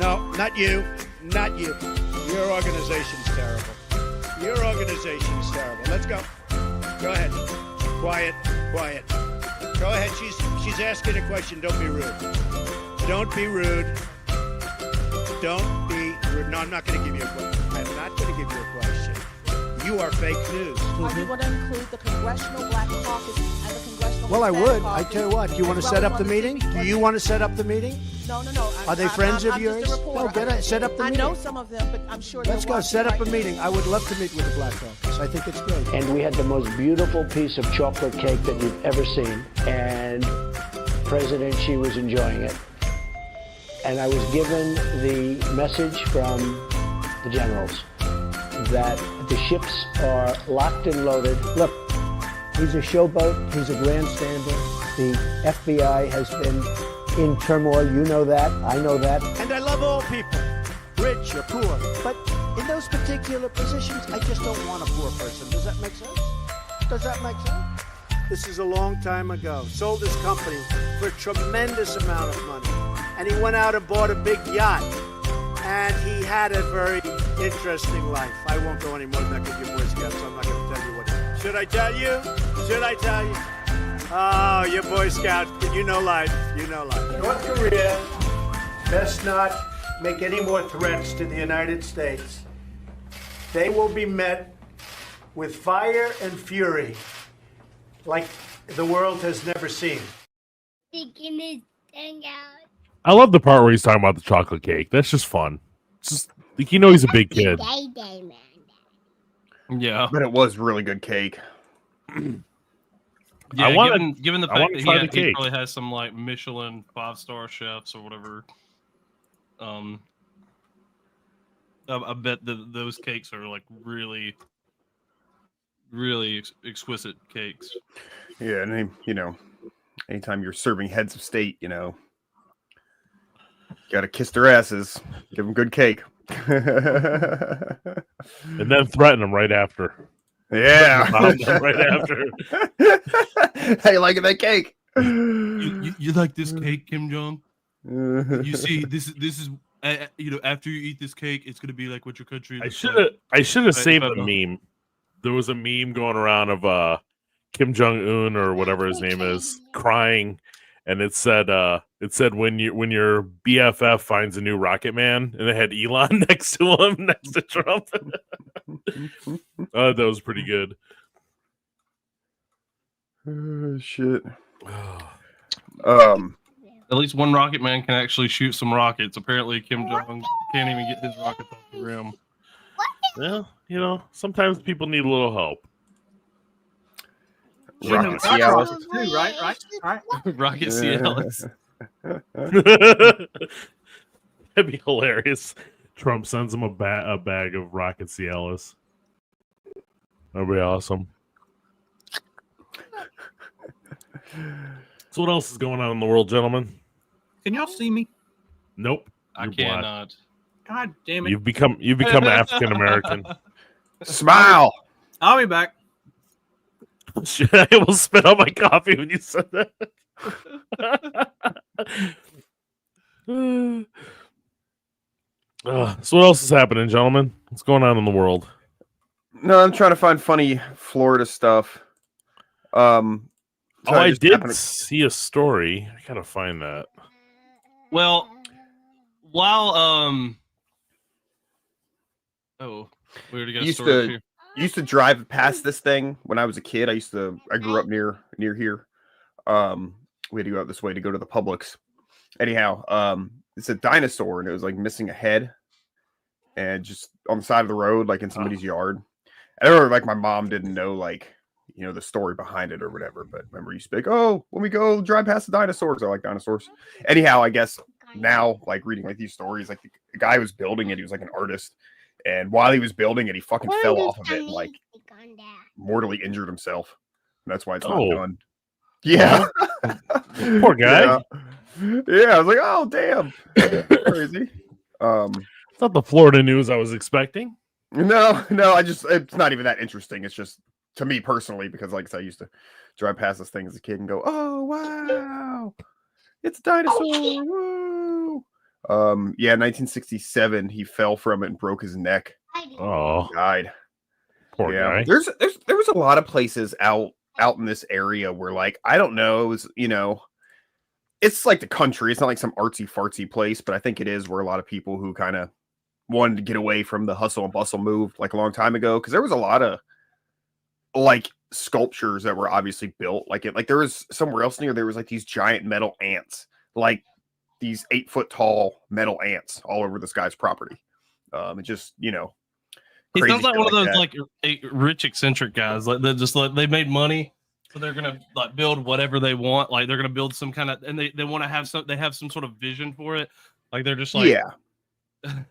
No, not you. Not you. Your organization's terrible. Your organization's terrible. Let's go. Go ahead. Quiet. Quiet. Go ahead. She's asking a question. Don't be rude. Don't be rude. Don't be rude. No, I'm not going to give you a question. I'm not going to give you a question. You are fake news. Are you going to include the Congressional Black Caucus and the Congressional Well, I Hispanic would. I Caucus, tell you what. Do you want to set up the meeting? Do you want to set up the meeting? No. Are they friends of yours? No, Set up the meeting. I know some of them, but I'm sure Let's they're go. Set up a watching meeting. I would love to meet with the Black Caucus. I think it's great. And we had the most beautiful piece of chocolate cake that you've ever seen. And President Xi was enjoying it. And I was given the message from the generals that the ships are locked and loaded. Look, he's a showboat. He's a grandstander. The FBI has been in turmoil. You know that. I know that. And I love all people, rich or poor. But in those particular positions, I just don't want a poor person. Does that make sense? Does that make sense? This is a long time ago. Sold his company for a tremendous amount of money. And he went out and bought a big yacht. And he had a very interesting life. I won't go any more than that because you're Boy Scouts, so I'm not going to tell you what it is. Should I tell you? Should I tell you? Oh, you're Boy Scouts, but you know life. You know life. North Korea best not make any more threats to the United States. They will be met with fire and fury like the world has never seen. Sticking his tongue out. I love the part where he's talking about the chocolate cake. That's just fun. It's just like, you know, he's a big kid. Yeah, but it was really good cake. Yeah, given the fact that he probably has some like Michelin 5-star chefs or whatever, I bet that those cakes are like really, really exquisite cakes. Yeah, and you know, anytime you're serving heads of state, you know, gotta kiss their asses, give them good cake, and then threaten them right after. Yeah, right after. How you liking that cake? You like this cake, Kim Jong? You see, this is you know, after you eat this cake, it's gonna be like what your country. I should have saved the meme. There was a meme going around of Kim Jong Un or whatever his name is crying, and it said when your BFF finds a new Rocket Man, and it had Elon next to him, next to Trump. That was pretty good. Shit. At least one Rocket Man can actually shoot some rockets. Apparently, Kim Jong can't even get his rockets off the rim. Well, you know, sometimes people need a little help. Rocket Cialis. Too, right. Rocket Cialis. That'd be hilarious. Trump sends him a bag of Rocket Cialis. That'd be awesome. So what else is going on in the world, gentlemen? Can y'all see me? Nope. I You're cannot. God damn it. You've become African American. Smile. I'll be back. Shit, I almost spit out my coffee when you said that. So what else is happening, gentlemen? What's going on in the world? No, I'm trying to find funny Florida stuff. I did see a story. I gotta find that. Well, while we already got a story here. Used to drive past this thing when I was a kid. I grew up near here. We had to go out this way to go to the Publix. Anyhow, it's a dinosaur and it was like missing a head and just on the side of the road, like in somebody's yard. I remember like my mom didn't know like, you know, the story behind it or whatever, but remember you used to be like, oh, when we go drive past the dinosaurs, I like dinosaurs. Anyhow, I guess now like reading like these stories, like the guy was building it, he was like an artist. And while he was building it, he fucking fell off of it and like mortally injured himself. And that's why it's not done. Yeah. Poor guy. Yeah, I was like, oh damn. Crazy. It's not the Florida news I was expecting. No, it's not even that interesting. It's just to me personally, because like I said, I used to drive past this thing as a kid and go, oh wow, it's a dinosaur. Woo. Yeah, 1967, he fell from it and broke his neck. Oh, Died. poor guy. There was a lot of places out in this area where, like, I don't know, it was, it's like the country. It's not like some artsy fartsy place, but I think it is where a lot of people who kind of wanted to get away from the hustle and bustle moved, like, a long time ago. Because there was a lot of like sculptures that were obviously built like there was somewhere else near there was like these giant metal ants, like these 8-foot tall metal ants all over this guy's property. It just, He crazy sounds like shit one of those that. like rich eccentric guys. Like they just like they made money, so they're gonna like build whatever they want. Like they're gonna build some kind of, and they want to have some. They have some sort of vision for it. Like they're just like, Yeah.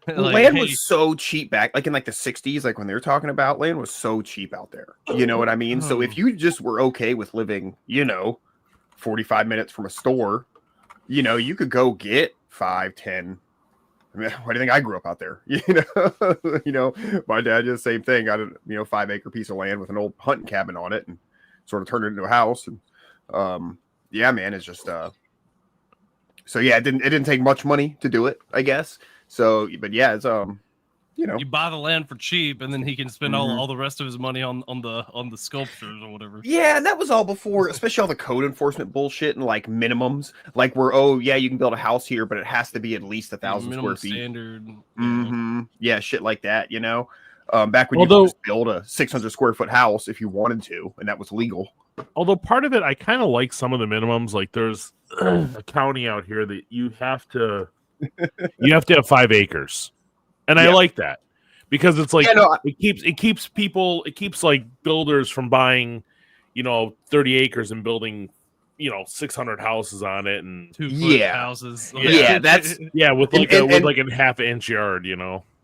like, Land hey, was so cheap back, like in like the 60s, like when they were talking about land was so cheap out there. You know what I mean? So if you just were okay with living, 45 minutes from a store, you could go get 5, 10. I mean, why do you think I grew up out there? My dad did the same thing. Got a 5-acre piece of land with an old hunting cabin on it and sort of turned it into a house. And yeah, man, it's just so yeah, it didn't take much money to do it, I guess. So, but yeah, it's you buy the land for cheap, and then he can spend all the rest of his money on the sculptures or whatever. Yeah, and that was all before, especially all the code enforcement bullshit and like minimums, like where you can build a house here, but it has to be at least 1,000 square feet. Standard. Yeah, shit like that. Back when you could just build a 600 square foot house if you wanted to, and that was legal. Although part of it, I kind of like some of the minimums. Like there's a county out here that you have to have 5 acres. And I like that because it's like it keeps like builders from buying, 30 acres and building, 600 houses on it and 2-foot houses. That's with like a half-inch yard,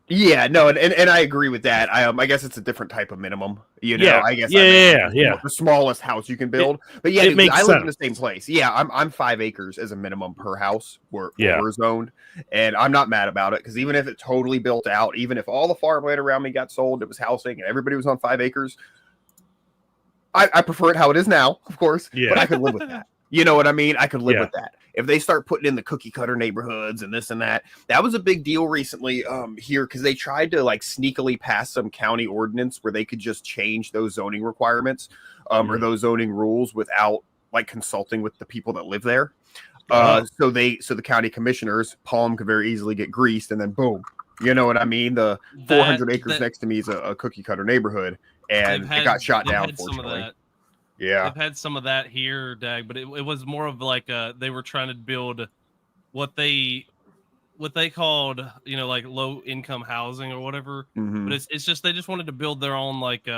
Yeah, no, and I agree with that. I guess it's a different type of minimum. I guess the smallest house you can build. But yeah, dude, I live in the same place. Yeah, I'm 5 acres as a minimum per house where we're zoned, and I'm not mad about it because even if it totally built out, even if all the farmland around me got sold, it was housing, and everybody was on 5 acres. I prefer it how it is now, of course. Yeah. But I could live with that. You know what I mean? I could live with that. If they start putting in the cookie cutter neighborhoods and this and that, that was a big deal recently here because they tried to like sneakily pass some county ordinance where they could just change those zoning requirements or those zoning rules without like consulting with the people that live there. So the county commissioners, palm could very easily get greased and then boom. You know what I mean? The 400 acres next to me is a cookie cutter neighborhood and it got shot down, fortunately. Yeah, they've had some of that here, Dag, but it was more of like they were trying to build what they called like low income housing or whatever. But it's just they just wanted to build their own like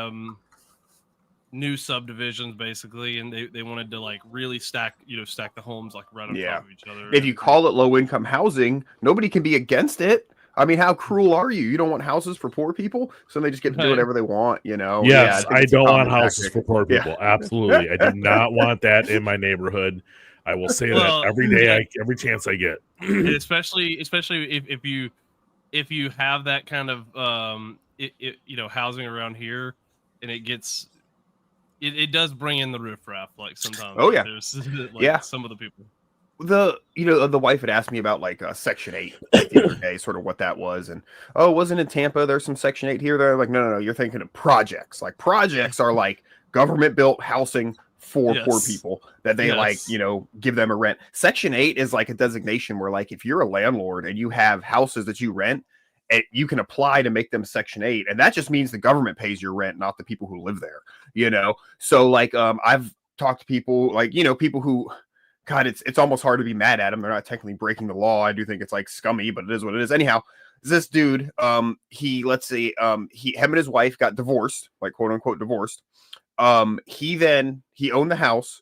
new subdivisions basically, and they wanted to like really stack the homes like right on top of each other. If you call it low income housing, nobody can be against it. I mean, how cruel are you? You don't want houses for poor people, so they just get to do whatever they want, Yes, I don't want houses for poor people. Absolutely. I do not want that in my neighborhood. I will say that every day, every chance I get. especially if you have that kind of housing around here, and it does bring in the riffraff like sometimes. Oh yeah, there's some of the people. The wife had asked me about like Section 8 the other day, sort of what that was, and wasn't in Tampa there's some Section 8 here? They're like, no, you're thinking of projects. Like projects are like government built housing for poor people that they give them a rent. Section 8 is like a designation where like if you're a landlord and you have houses that you rent, you can apply to make them Section 8, and that just means the government pays your rent, not the people who live there. So like I've talked to people like people who. God, it's almost hard to be mad at them. They're not technically breaking the law. I do think it's like scummy, but it is what it is. Anyhow, this dude, him and his wife got divorced, like quote unquote divorced. He owned the house.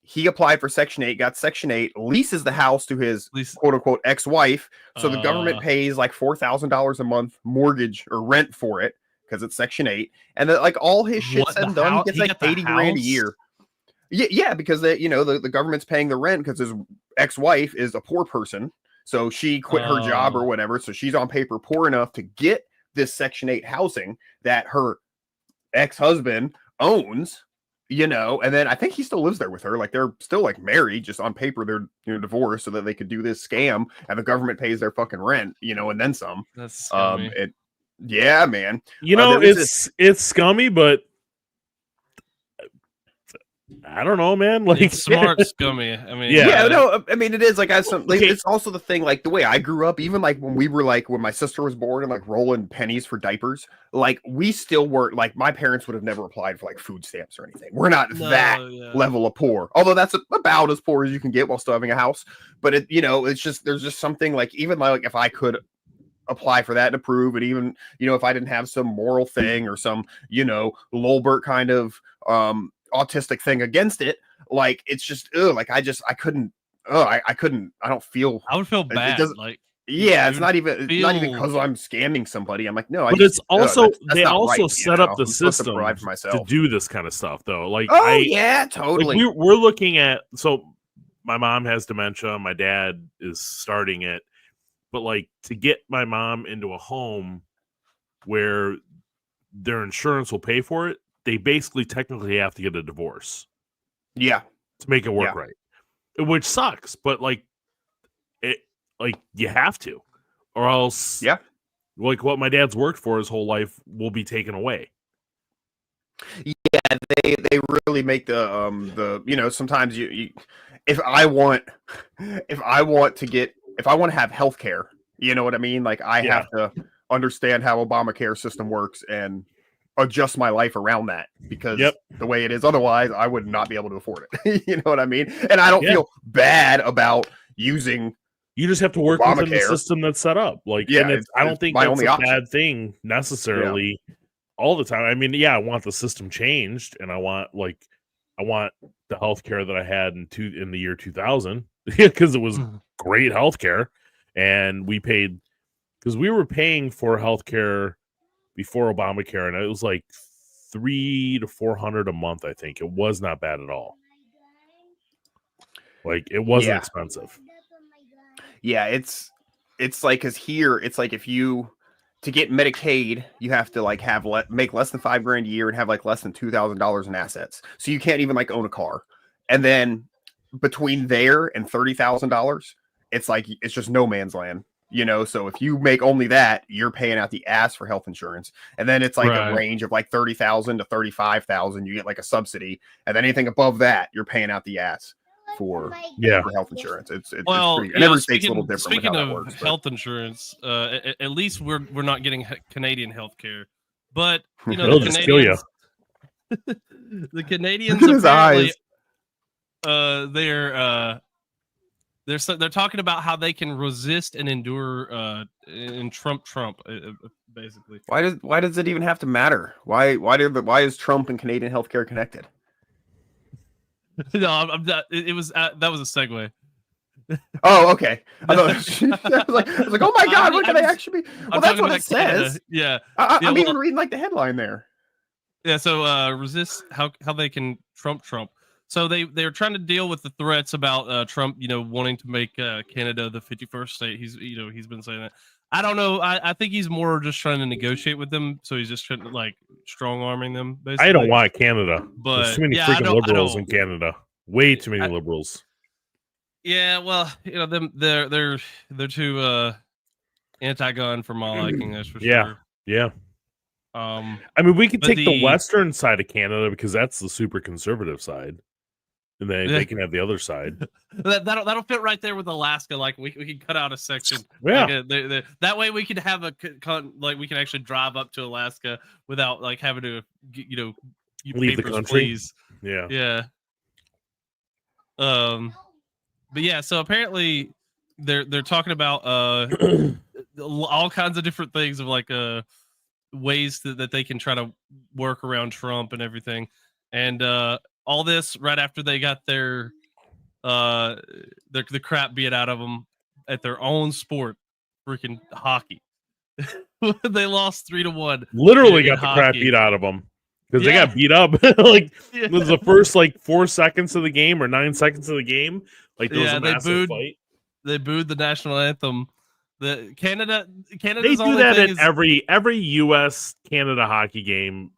He applied for Section 8, got Section 8, leases the house to his quote unquote ex-wife. So the government pays like $4,000 a month mortgage or rent for it because it's Section 8. And then like all his shit said and done, he gets like 80 grand a year. Yeah, because the government's paying the rent because his ex-wife is a poor person, so she quit her job or whatever, so she's on paper poor enough to get this Section 8 housing that her ex-husband owns, you know, and then I think he still lives there with her. Like they're still like married, just on paper they're divorced so that they could do this scam and the government pays their fucking rent, you know, and then some. That's scummy. Yeah, man. You know, there was it's scummy, but I don't know, man. Like It's smart scummy. I mean, Yeah. no, I mean it is like as some like Okay. it's also the thing like the way I grew up, even like when we were like when my sister was born and like rolling pennies for diapers, like we still weren't like my parents would have never applied for like food stamps or anything. We're not that level of poor, although that's about as poor as you can get while still having a house. But it, you know, it's just there's just something like even like if I could apply for that and approve, and even if I didn't have some moral thing or some Lolbert kind of autistic thing against it, like it's just like I couldn't I don't feel I would feel bad. It's not even because I'm scamming somebody. I'm like, no, but it's also that's they not also right, set up the I'm supposed to system provide for myself. to do this kind of stuff, though. Like, totally. Like we're looking at, so my mom has dementia, my dad is starting it, but like to get my mom into a home where their insurance will pay for it, they basically technically have to get a divorce. Yeah, to make it work right, which sucks. But like you have to, or else like what my dad's worked for his whole life will be taken away. Yeah, they really make the sometimes you if I want to have health care, you know what I mean? Like I have to understand how Obamacare system works and adjust my life around that, because the way it is, otherwise I would not be able to afford it. You know what I mean? And I don't feel bad about using. You just have to work within the system that's set up. Like, and I don't think that's a bad thing necessarily all the time. I mean, I want the system changed, and I want the healthcare that I had in the year 2000 because it was great healthcare, and we paid because we were paying for healthcare before Obamacare, and it was like $300 to $400 a month. I think it was not bad at all. Like it wasn't expensive. Yeah, it's like because here it's like if you to get Medicaid, you have to like make less than $5,000 a year and have like less than $2,000 in assets. So you can't even like own a car. And then between there and $30,000, it's like it's just no man's land. So if you make only that, you're paying out the ass for health insurance. And then it's like a range of like 30,000 to 35,000. You get like a subsidy, and then anything above that, you're paying out the ass for health insurance. It's pretty, and every state's a little different. Speaking of works, health insurance, at least we're not getting Canadian health care, but they'll just kill you. The Canadians apparently, they're talking about how they can resist and endure in Trump basically. Why does it even have to matter? Why is Trump and Canadian healthcare connected? No, I'm not. It was that was a segue. Oh, okay. I was like, oh my god, what can they actually be? Well, that's what it says. Yeah, I'm even reading like the headline there. Yeah, so resist how they can Trump. So they're trying to deal with the threats about Trump, wanting to make Canada the 51st state. He's been saying that. I don't know. I think he's more just trying to negotiate with them. So he's just trying to like strong arming them. Basically. I don't want Canada. But there's too many freaking liberals in Canada. Way too many liberals. Yeah, well, they're too anti-gun for my liking. That's for sure. Yeah. I mean, we could take the western side of Canada because that's the super conservative side. And they can have the other side. That'll fit right there with Alaska. Like we can cut out a section. Yeah. Like that way we could have we can actually drive up to Alaska without like having to leave the country. Please. Yeah. Yeah. But yeah. So apparently they're talking about all kinds of different things of like ways that they can try to work around Trump and everything, and all this right after they got the crap beat out of them at their own sport, freaking hockey. They lost 3-1. Literally got the crap beat out of them because they got beat up. It was the first 4 seconds of the game or 9 seconds of the game. Like there was a massive fight. They booed the national anthem. The Canada's they do that in every U.S. Canada hockey game.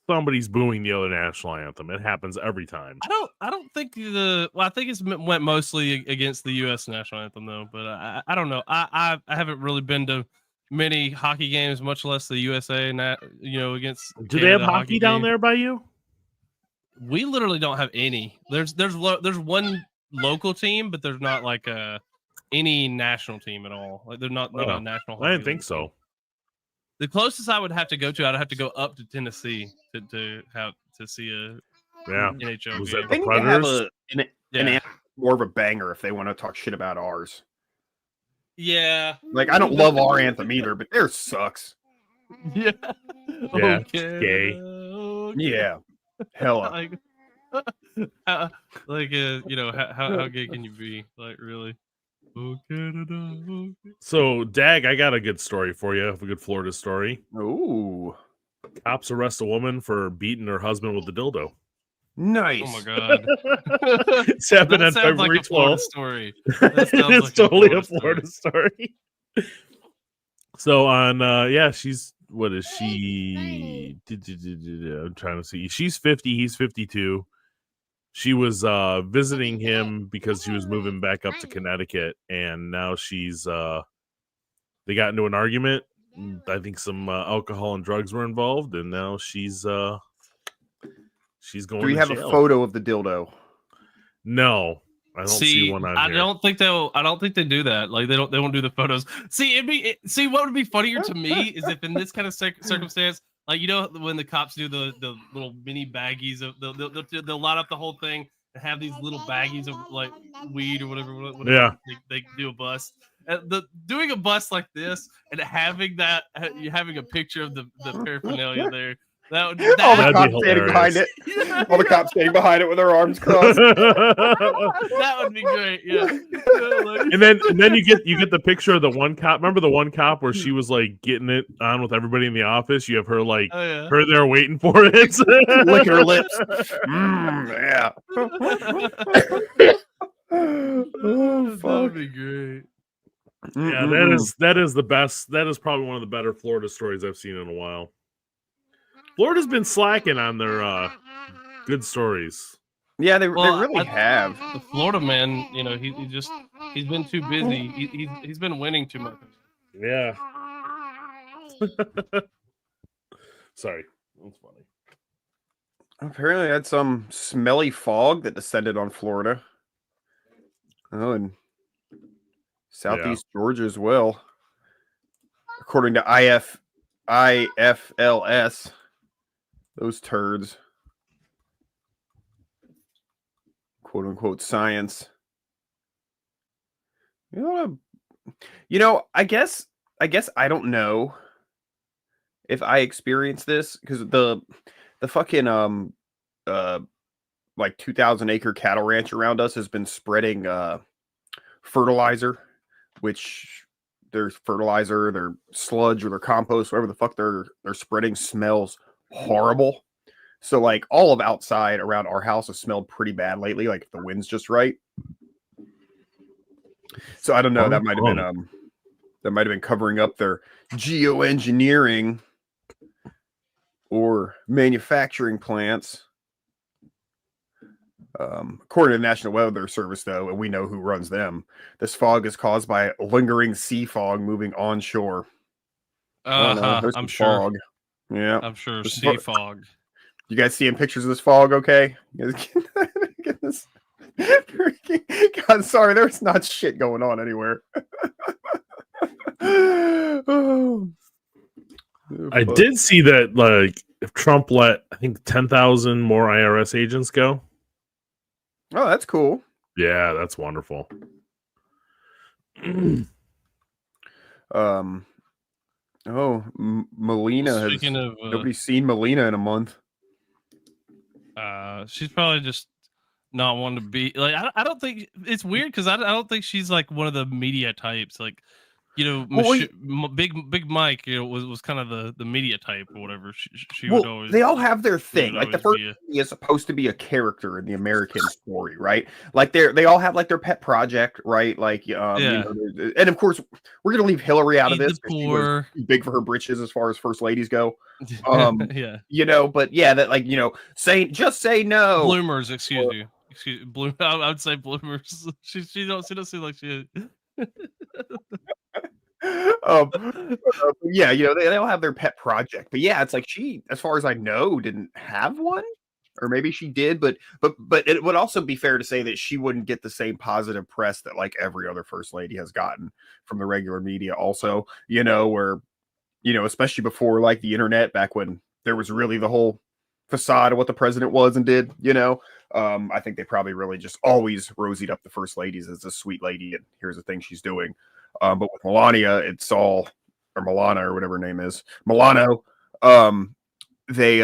somebody's booing the other national anthem. It happens every time. I don't think I think it's went mostly against the U.S. national anthem though, but I don't know. I haven't really been to many hockey games, much less the USA against. Do they have Canada hockey down game. there by you? We literally don't have any. There's one local team, but there's not like any national team at all. Like they're not a national. I didn't hockey think league. so. The closest I would have to go to, I'd have to go up to Tennessee to see a Yeah. NHL Was game. that They the need to have Predators? an Yeah. anthem more of a banger if they want to talk shit about ours. Yeah. Like I don't love our anthem either, but theirs sucks. Yeah. Yeah, Okay. it's gay. Okay. Yeah, hella. Like how gay can you be? Like really? Oh Canada. Okay. So, Dag, I got a good story for you. A good Florida story. Ooh, Cops arrest a woman for beating her husband with a dildo. nice. Oh my god. It's happened That on sounds like February a Florida 12th. story. That sounds It's like totally a a Florida story. So on she's what is she? I'm trying to see. She's 50, he's 52. She was visiting him because she was moving back up to Connecticut, and now she's they got into an argument. I think some alcohol and drugs were involved, and now she's going. Do we to have jail. a photo of the dildo? No, I don't see one on I here. don't think they do that. Like they won't do the photos. See, see what would be funnier to me is if in this kind of circumstance, like when the cops do the little mini baggies of they'll line up the whole thing and have these little baggies of like weed or whatever. Yeah. they do a bust. Doing a bust like this and having a picture of the paraphernalia there. All the That'd be cops standing behind it. hilarious. All the cops standing behind it with their arms crossed. That would be great. Yeah. and then you get the picture of the one cop. Remember the one cop where she was like getting it on with everybody in the office? You have her like Oh, yeah. her there waiting for it. Licking her lips. Yeah. Oh, fuck. That'd be great. Yeah, that is the best. That is probably one of the better Florida stories I've seen in a while. Florida's been slacking on their good stories. Yeah, they Well, really have. The Florida man, he's been too busy. He's been winning too much. Yeah. Sorry, that's funny. Apparently, had some smelly fog that descended on Florida. Oh, and Southeast Georgia as well, according to IFLS. Those turds, quote unquote, science. I guess I don't know if I experienced this because the fucking like 2,000 acre cattle ranch around us has been spreading fertilizer, which their fertilizer, their sludge, or their compost, whatever the fuck they're spreading, smells horrible. So like all of outside around our house has smelled pretty bad lately, like if the wind's just right. So I don't know, that might have been covering up their geoengineering or manufacturing plants. According to the National Weather Service, though, and we know who runs them, this fog is caused by lingering sea fog moving onshore. I'm sure. Fog. Yeah, I'm sure This sea fo- fog. You guys seeing pictures of this fog? Okay, you guys get this. God, sorry, there's not shit going on anywhere. Oh. I did see that, like, if Trump let, I think, 10,000 more IRS agents go. Oh, that's cool. Yeah, that's wonderful. Melina has. Speaking of, Nobody's seen Melina in a month. she's probably just not wanting to be like. I don't think it's weird because I don't think she's like one of the media types. Like Big Mike, was kind of the media type or whatever. She well, would always. they all have their she would thing. Like the always first be lady is supposed to be a character in the American story, right? Like they all have like their pet project, right? Like Yeah. and of course we're gonna leave Hillary out of Feed this the because she was poor. too big for her britches as far as first ladies go. Yeah. But yeah, that like just say no. Bloomers, excuse you. I would say bloomers. She don't seem like she. Yeah, they all have their pet project, but yeah, it's like she, as far as I know, didn't have one, or maybe she did, but it would also be fair to say that she wouldn't get the same positive press that like every other first lady has gotten from the regular media. Also, where especially before like the internet, back when there was really the whole facade of what the president was and did. I think they probably really just always rosied up the first ladies as a sweet lady, and here's the thing she's doing. But with Melania, it's all, or Milana or whatever her name is, Milano. They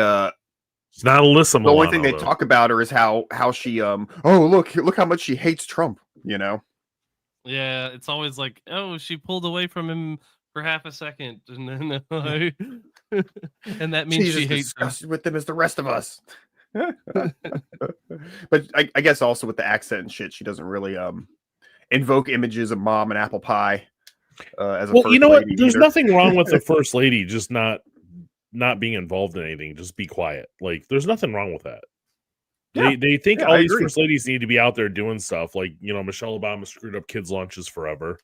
It's not Alyssa Milano. The only thing they though. talk about her is how she oh look how much she hates Trump. Yeah, it's always like, oh, she pulled away from him for half a second, and then and that means She's she as hates him. disgusted with them as the rest of us. But I guess also with the accent and shit, she doesn't really invoke images of mom and apple pie as a first you know what? lady There's either. nothing wrong with the first lady just not being involved in anything. Just be quiet. Like there's nothing wrong with that. Yeah. They think Yeah, all I these agree. first ladies need to be out there doing stuff. Like Michelle Obama screwed up kids' lunches forever.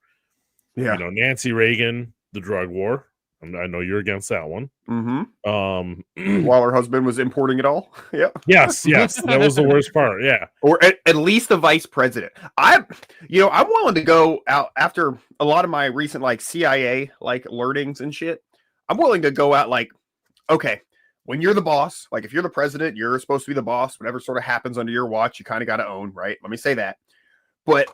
Yeah. Nancy Reagan, the drug war. I know you're against that one. Mm-hmm. While her husband was importing it all. Yeah. Yes, that was the worst part. Yeah. Or at least the vice president. I'm willing to go out after a lot of my recent like CIA like learnings and shit. I'm willing to go out like, okay, when you're the boss, like if you're the president, you're supposed to be the boss. Whatever sort of happens under your watch, you kind of got to own, right? Let me say that. But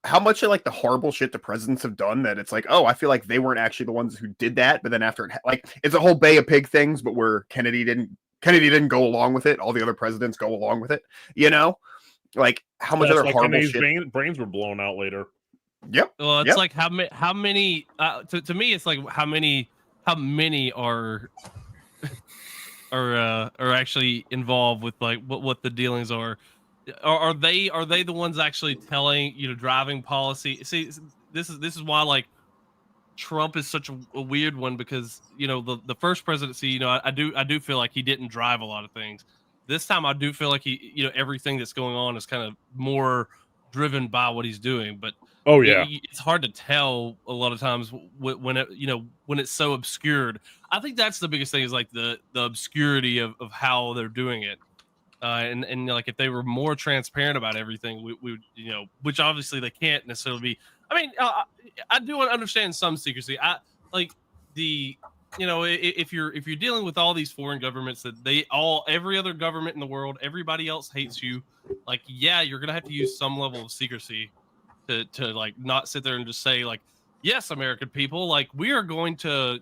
how much of like the horrible shit the presidents have done that it's like, oh, I feel like they weren't actually the ones who did that, but then after it, like it's a whole Bay of Pig things, but where Kennedy didn't go along with it, all the other presidents go along with it, like how much other horrible Kennedy's shit. brains were blown out later. Yep. Well, it's Yep. like how many to me it's like how many are actually involved with like what the dealings are. Are they the ones actually telling driving policy? See, this is why like Trump is such a weird one, because the first presidency, I do feel like he didn't drive a lot of things. This time I do feel like he everything that's going on is kind of more driven by what he's doing. But oh yeah, it's hard to tell a lot of times when it's so obscured. I think that's the biggest thing, is like the obscurity of how they're doing it. And like if they were more transparent about everything, we would, which obviously they can't necessarily be. I mean, I do understand some secrecy. I like if you're dealing with all these foreign governments that every other government in the world, everybody else hates you. Like, yeah, you're gonna have to use some level of secrecy to like not sit there and just say like, yes, American people, like we are going to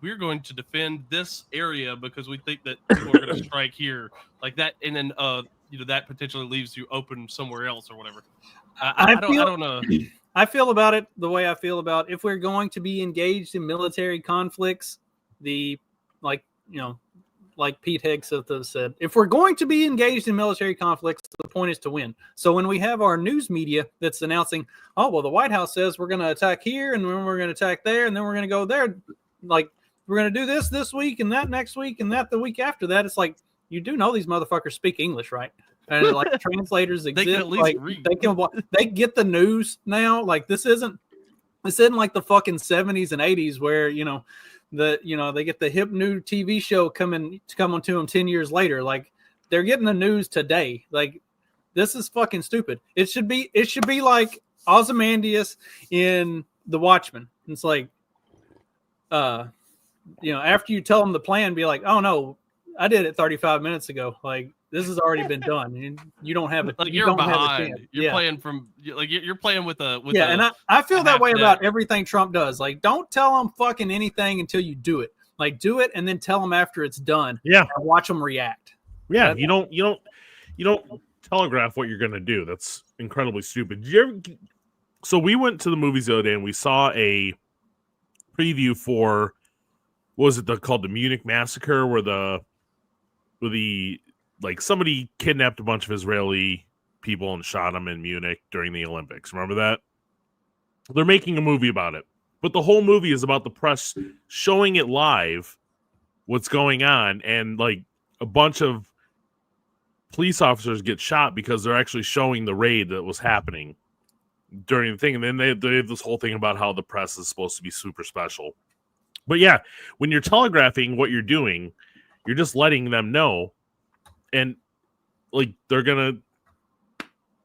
we're going to defend this area because we think that people are going to strike here, like that, and then that potentially leaves you open somewhere else or whatever. I don't know. I feel about it the way I feel about if we're going to be engaged in military conflicts, like Pete Hegseth said, if we're going to be engaged in military conflicts, the point is to win. So when we have our news media that's announcing, oh, well, the White House says we're going to attack here, and then we're going to attack there, and then we're going to go there, like we're going to do this week and that next week and that the week after that. It's like, you do know these motherfuckers speak English, right? And like translators exist. They can at least like, read. They get the news now. Like this isn't like the fucking 70s and 80s where they get the hip new TV show come on to them 10 years later. Like they're getting the news today. Like this is fucking stupid. It should be like Ozymandias in The Watchmen. It's like after you tell them the plan, be like, oh no, I did it 35 minutes ago. Like this has already been done. You don't have it. Like you you're don't behind. Have you're playing from like you're playing with a and I feel that way half about deck. everything Trump does. Like don't tell them fucking anything until you do it. Like do it and then tell them after it's done. Yeah. And watch them react. Yeah, you don't telegraph what you're gonna do. That's incredibly stupid. So we went to the movies the other day and we saw a preview for what was it called, the Munich massacre, where the like somebody kidnapped a bunch of Israeli people and shot them in Munich during the Olympics. Remember that? They're making a movie about it, but the whole movie is about the press showing it live, what's going on, and like a bunch of police officers get shot because they're actually showing the raid that was happening during the thing. And then they have this whole thing about how the press is supposed to be super special. But yeah, when you're telegraphing what you're doing, you're just letting them know, and like they're gonna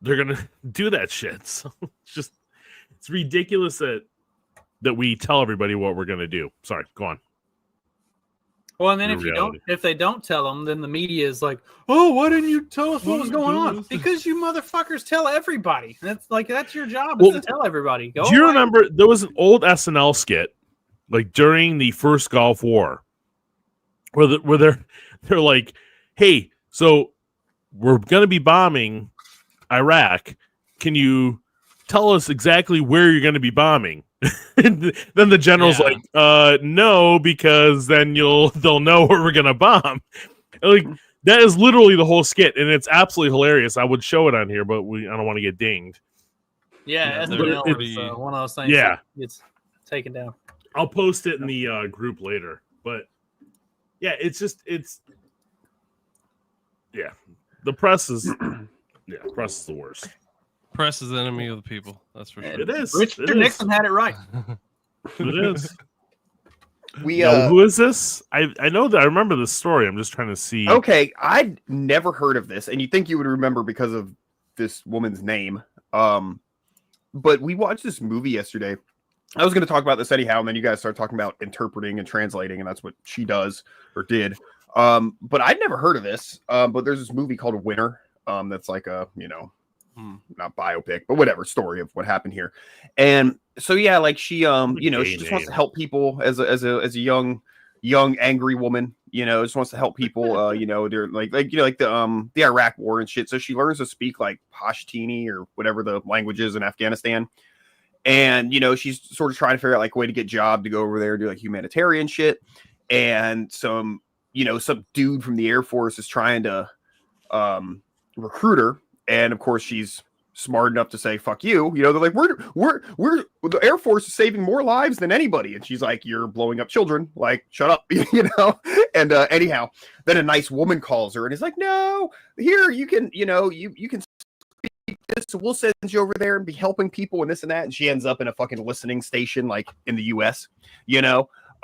do that shit. So it's ridiculous that we tell everybody what we're gonna do. Sorry, go on. Well, and then if they don't tell them, then the media is like, "Oh, why didn't you tell us what was going on?" Because you motherfuckers tell everybody. That's your job, is to tell everybody. Do you remember there was an old SNL skit like during the first Gulf War where they're like, "Hey, so we're gonna be bombing Iraq. Can you tell us exactly where you're gonna be bombing?" And then the general's like, no, because then they'll know where we're gonna bomb. Like, that is literally the whole skit, and it's absolutely hilarious. I would show it on here, but I don't want to get dinged. Yeah, SNL is one of those things. Yeah, it's taken down. I'll post it in the group later. But yeah, the press is press is the worst. Press is the enemy of the people. That's for sure. It is. Richard Nixon had it right. It is. Who is this? I know that I remember this story. I'm just trying to see. Okay, I'd never heard of this, and you'd think you would remember because of this woman's name. But we watched this movie yesterday. I was going to talk about this anyhow, and then you guys started talking about interpreting and translating, and that's what she does or did. But I'd never heard of this. But there's this movie called Winner. That's like a not biopic, but whatever, story of what happened here. And so yeah, like she she just wants to help people as a young angry woman, just wants to help people they're like the Iraq war and shit. So she learns to speak like Pashtuni or whatever the language is in Afghanistan. And she's sort of trying to figure out like a way to get job to go over there and do like humanitarian shit. And some dude from the Air Force is trying to recruit her. And of course, she's smart enough to say, "Fuck you." They're like, "We're the Air Force is saving more lives than anybody," and she's like, "You're blowing up children. Like, shut up." And anyhow, then a nice woman calls her and is like, "No, here you can, you can speak this. So we'll send you over there and be helping people and this and that." And she ends up in a fucking listening station, like in the U.S.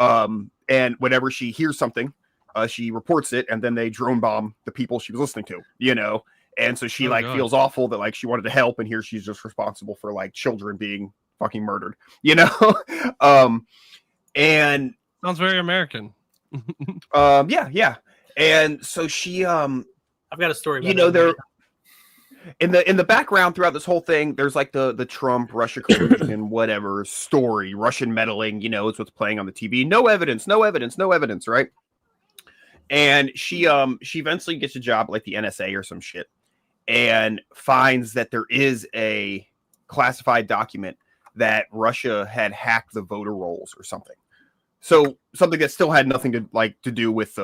And whenever she hears something, she reports it, and then they drone bomb the people she was listening to. And so she feels awful that like she wanted to help, and here she's just responsible for like children being fucking murdered, and sounds very American. Yeah. And so she I've got a story about there in the background throughout this whole thing, there's like the Trump Russia collusion whatever story, Russian meddling, it's what's playing on the TV. No evidence, right? And she eventually gets a job like the NSA or some shit, and finds that there is a classified document that Russia had hacked the voter rolls or something. So something that still had nothing to do with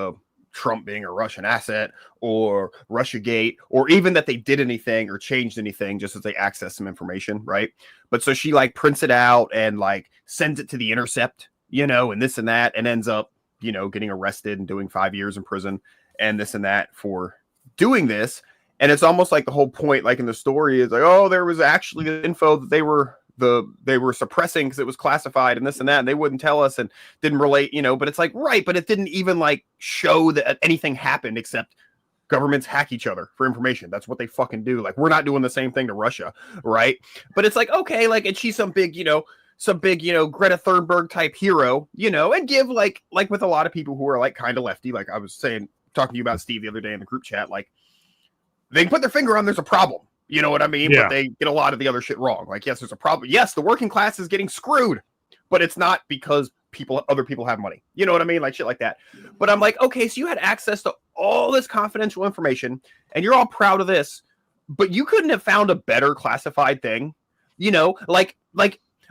Trump being a Russian asset or Russiagate, or even that they did anything or changed anything, just as they accessed some information, right? But so she like prints it out and like sends it to The Intercept, and this and that, and ends up getting arrested and doing 5 years in prison and this and that for doing this. And it's almost like the whole point, like in the story, is like, oh, there was actually the info that they were suppressing because it was classified and this and that, and they wouldn't tell us and didn't relate, but it's like, right, but it didn't even like show that anything happened except governments hack each other for information. That's what they fucking do. Like, we're not doing the same thing to Russia, right? But it's like, okay, like, and she's some big Greta Thunberg type hero, and give like with a lot of people who are like kind of lefty, like I was talking to you about Steve the other day in the group chat, like they can put their finger on there's a problem, you know what I mean? Yeah. But they get a lot of the other shit wrong. Like, yes, there's a problem. Yes, the working class is getting screwed, but it's not because other people have money. You know what I mean? Like shit like that. But I'm like, okay, so you had access to all this confidential information and you're all proud of this, but you couldn't have found a better classified thing, like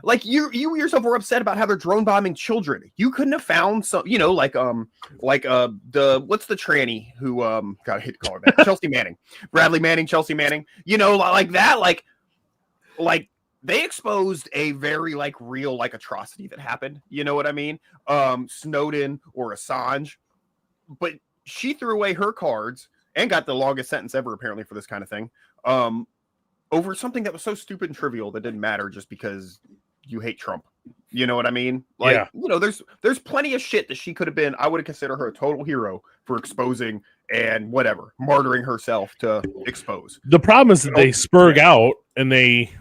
like you yourself were upset about how they're drone bombing children. You couldn't have found some, you know, like the what's the tranny who God, I hate to call her that, Chelsea Manning, Bradley Manning, Chelsea Manning, you know, like that, like they exposed a very like real like atrocity that happened. You know what I mean? Snowden or Assange, but she threw away her cards and got the longest sentence ever apparently for this kind of thing. Over something that was so stupid and trivial that didn't matter just because you hate Trump. You know what I mean? Like, Yeah. you know, there's plenty of shit that she could have been. I would have considered her a total hero for exposing and whatever, martyring herself to expose. The problem is that they spurg out and they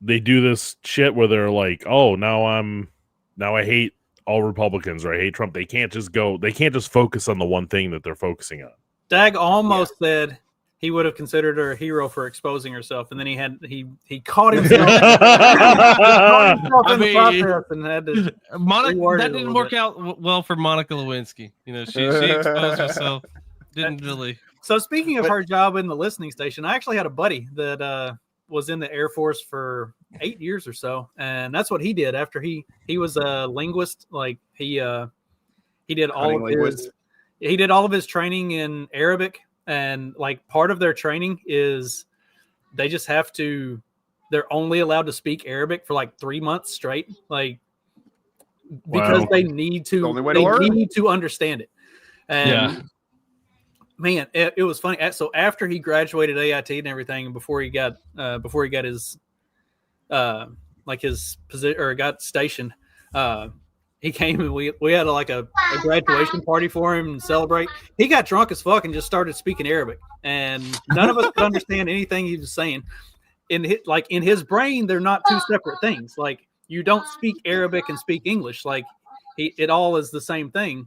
do this shit where they're like, oh, now I hate all Republicans or I hate Trump. They can't just focus on the one thing that they're focusing on. Dag almost said he would have considered her a hero for exposing herself, and then he caught himself, in the process and had to. That didn't work out well for Monica Lewinsky. You know, she exposed herself. Didn't really. So speaking of her job in the listening station, I actually had a buddy that was in the Air Force for 8 years or so, and that's what he did after he was a linguist. Like he did all of his training in Arabic. And like part of their training is they just have to, they're only allowed to speak Arabic for like 3 months straight. Like, because they need to understand it. And man, it was funny. So after he graduated AIT and everything, and before he got his, like his position or got stationed, he came and we had a graduation party for him and celebrate. He got drunk as fuck and just started speaking Arabic, and none of us could understand anything he was saying. In his brain, they're not two separate things. Like, you don't speak Arabic and speak English. Like, it all is the same thing,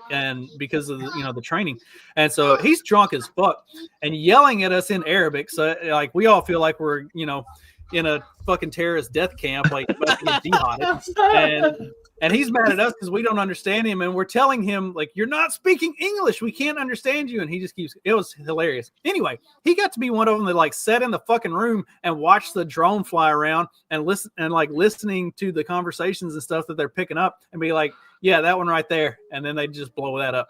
and because of the training. And so he's drunk as fuck and yelling at us in Arabic. So like we all feel like we're in a fucking terrorist death camp, like jihad. And he's mad at us because we don't understand him, and we're telling him, like, you're not speaking English. We can't understand you. And he just keeps, it was hilarious. Anyway, he got to be one of them that like sat in the fucking room and watched the drone fly around and listening to the conversations and stuff that they're picking up and be like, yeah, that one right there. And then they just blow that up.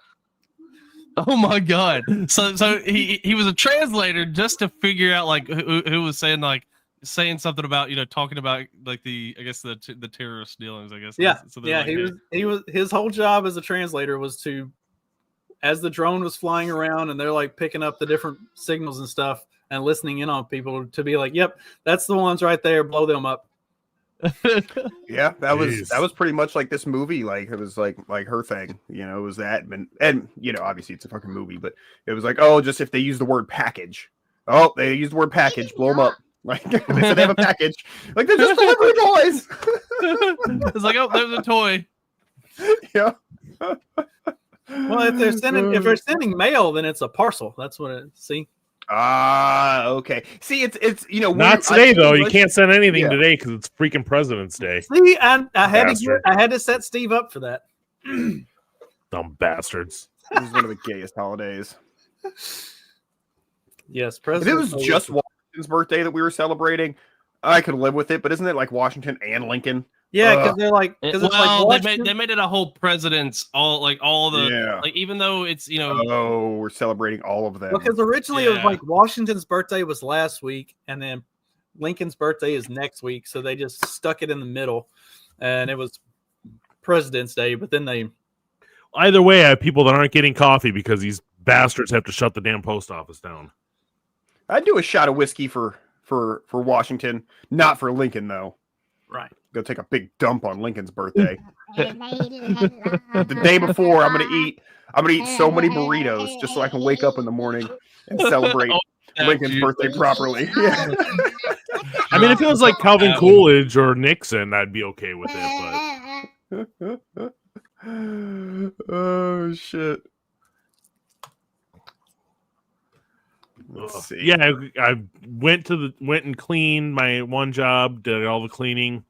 Oh my God. So he was a translator just to figure out like who was saying something about talking about like the terrorist dealings, I guess. He was his whole job as a translator was to, as the drone was flying around and they're like picking up the different signals and stuff and listening in on people, to be like, yep, that's the ones right there, blow them up. Yeah, that was pretty much like this movie. Like, it was like her thing, it was that, and obviously it's a fucking movie, but it was like, oh, just if they use the word package, they use the word package, blow them up. Like, they said they have a package. Like, they're just delivery boys. It's like, oh, there's a toy. Yeah. Well, if they're sending mail, then it's a parcel. That's what it. See. Okay. See, it's not today though. You can't send anything today because it's freaking President's Day. See, and I had to set Steve up for that. Dumb bastards. This is one of the gayest holidays. Yes, President. If it was just Washington's birthday that we were celebrating, I could live with it. But isn't it like Washington and Lincoln? Yeah, because they're like, they made it a whole president's even though it's we're celebrating all of them. Because originally it was like Washington's birthday was last week, and then Lincoln's birthday is next week, so they just stuck it in the middle, and it was President's Day. But then either way, I have people that aren't getting coffee because these bastards have to shut the damn post office down. I'd do a shot of whiskey for Washington, not for Lincoln though. Right. Go take a big dump on Lincoln's birthday. The day before, I'm gonna eat so many burritos just so I can wake up in the morning and celebrate Lincoln's birthday properly. Yeah. I mean, if it was like Calvin Coolidge or Nixon, I'd be okay with it. But oh shit. Let's see. Yeah, I went and cleaned my one job, did all the cleaning.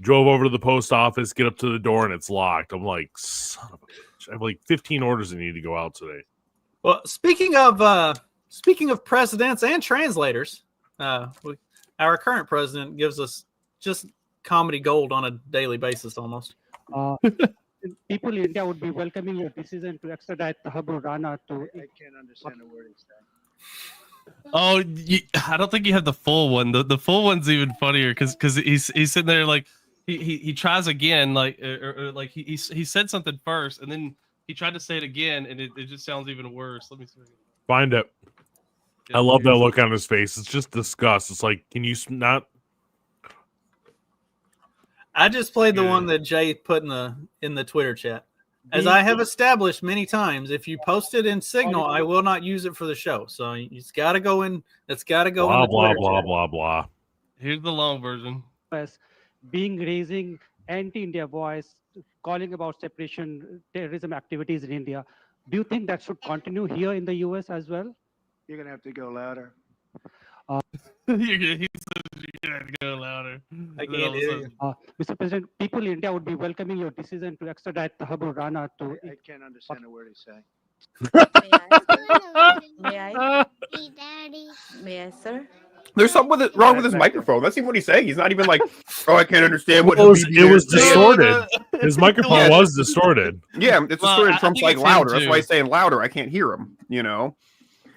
Drove over to the post office, get up to the door, and it's locked. I'm like, son of a bitch. I have like 15 orders that need to go out today. Well, speaking of presidents and translators, our current president gives us just comedy gold on a daily basis almost. People in India would be welcoming your decision to extradite Tahabur Rana to. I can't understand a word he's saying. Oh, I don't think you have the full one. The full one's even funnier because he's sitting there like he tries again like like he said something first and then he tried to say it again and it just sounds even worse. Let me see. Find it. I love that look on his face. It's just disgust. It's like, can you not? I just played the one that Jay put in the Twitter chat. As I have established many times, if you post it in Signal, I will not use it for the show. So it's got to go in. It's got to go Blah in the blah Twitter blah chat. blah blah. Here's the long version. Raising anti-India voice, calling about separation, terrorism activities in India. Do you think that should continue here in the US as well? You're gonna have to go louder. He says you gotta go louder. I can't hear you. Mr. President, people in India would be welcoming your decision to extradite Tahabur Rana to. I can't understand a word he's saying. May I? Hey, Daddy. May I, sir? There's something wrong with his microphone. That's even what he's saying. He's not even like, oh, I can't understand what It was is saying." distorted. His microphone was distorted. Yeah, it's distorted. I Trump's think like it's him, louder. That's too. why he's saying louder. I can't hear him. You know.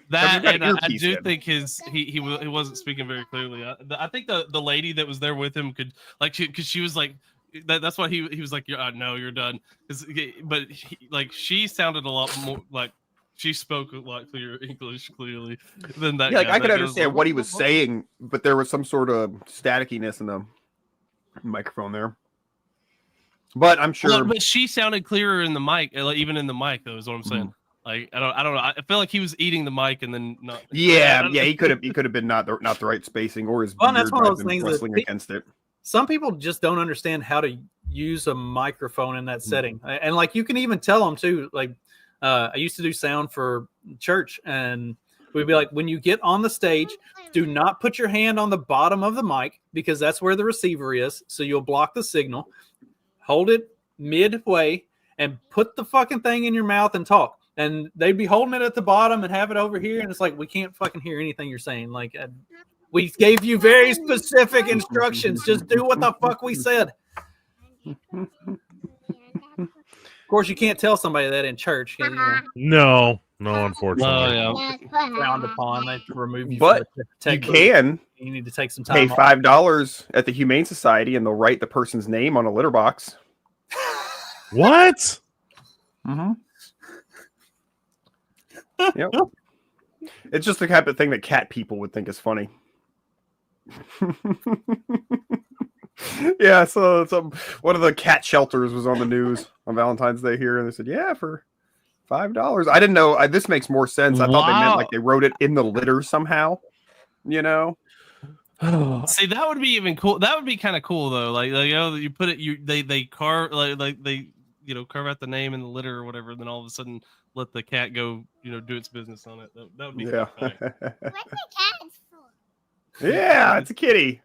That got and an I earpiece do in. think he wasn't speaking very clearly. I think the lady that was there with him could because she was like that's why he was like no, you're done but she sounded a lot more like she spoke a lot clearer English clearly than that. Yeah, like guy. I could That understand what he was saying, but there was some sort of statickiness in the microphone there. But I'm sure. Well, but she sounded clearer in the mic, like, even in the mic. Though is what I'm saying. Like I don't know. I feel like he was eating the mic and then not. Yeah, he could have been not the right spacing or his Well, beard that's one of those might have been things that bristling against it. Some people just don't understand how to use a microphone in that setting, and like you can even tell them too. Like I used to do sound for church, and we'd be like, when you get on the stage, do not put your hand on the bottom of the mic because that's where the receiver is. So you'll block the signal. Hold it midway and put the fucking thing in your mouth and talk. And they'd be holding it at the bottom and have it over here, and it's like we can't fucking hear anything you're saying. Like we gave you very specific instructions. Just do what the fuck we said. Of course, you can't tell somebody that in church. You know, No, unfortunately. frowned upon. They remove you. But from the you tech can booth. You need to take some pay time. off. $5 at the Humane Society, and they'll write the person's name on a litter box. What? Mm-hmm. Yep. It's just the type of thing that cat people would think is funny. Yeah, so one of the cat shelters was on the news on Valentine's Day here, and they said, yeah, for $5. I didn't know. This makes more sense. I thought they meant like they wrote it in the litter somehow, you know? See, that would be even cool. That would be kind of cool though. Like you put it, they carve like they carve out the name in the litter or whatever, and then all of a sudden let the cat go, do its business on it. That would be Yeah. What's the cat for? Yeah, it's a kitty.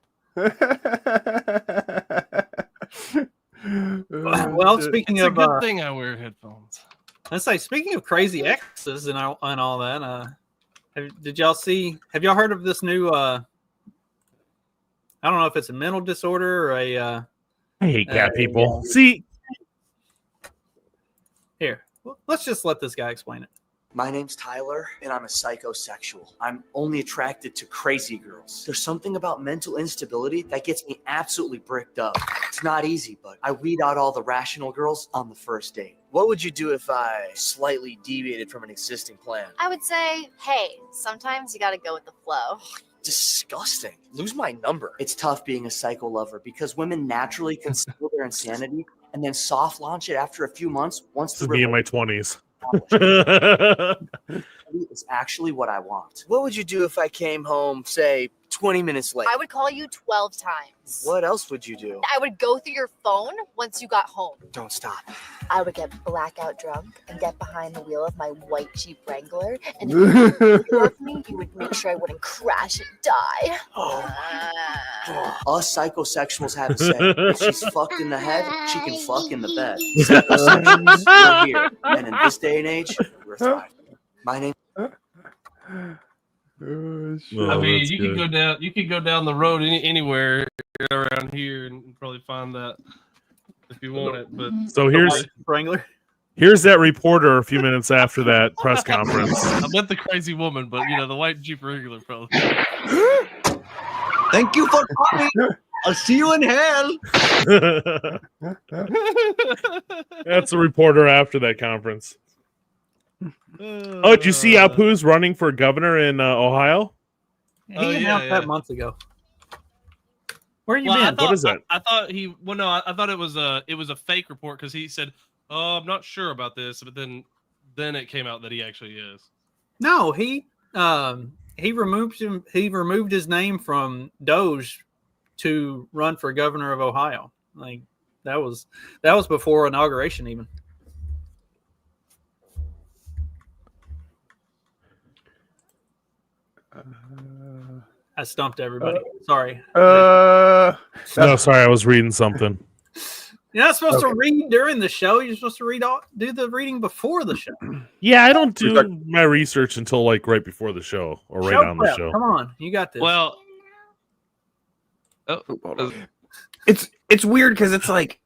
Well, speaking It's a of, good thing I wear headphones. let's say, speaking of crazy exes and all that, did y'all see? Have y'all heard of this new? I don't know if it's a mental disorder or a. I hate cat people. See, Here, let's just let this guy explain it. My name's Tyler, and I'm a psychosexual. I'm only attracted to crazy girls. There's something about mental instability that gets me absolutely bricked up. It's not easy, but I weed out all the rational girls on the first date. What would you do if I slightly deviated from an existing plan? I would say, hey, sometimes you gotta go with the flow. Disgusting. Lose my number. It's tough being a psycho lover because women naturally conceal their insanity and then soft launch it after a few months once this the is me in my 20s. is actually what I want. What would you do if I came home, say, 20 minutes late? I would call you 12 times. What else would you do? I would go through your phone once you got home. Don't stop. I would get blackout drunk and get behind the wheel of my white Jeep Wrangler. And if you loved me, you would make sure I wouldn't crash and die. Us psychosexuals have a saying. If she's fucked in the head, she can fuck in the bed. Psychosexuals, we're here. And in this day and age, we're thriving. My name. I mean, you could go down the road anywhere around here and probably find that if you want it. But So Wrangler. here's that reporter a few minutes after that press conference. I meant the crazy woman, but the white Jeep Wrangler probably. Thank you for coming. I'll see you in hell. That's a reporter after that conference. Oh, did you see Apu's running for governor in Ohio? He announced that months ago. Where you Well, been? What is that? I thought I thought it was a fake report because he said, "Oh, I'm not sure about this," but then it came out that he actually is. No, he removed his name from Doge to run for governor of Ohio. Like that was before inauguration even. I stumped everybody. Sorry. No, sorry, I was reading something. You're not supposed to read during the show. You're supposed to do the reading before the show. Yeah, I don't do my research until like right before the show or right on the show. Come on, you got this. Well, it's weird because it's like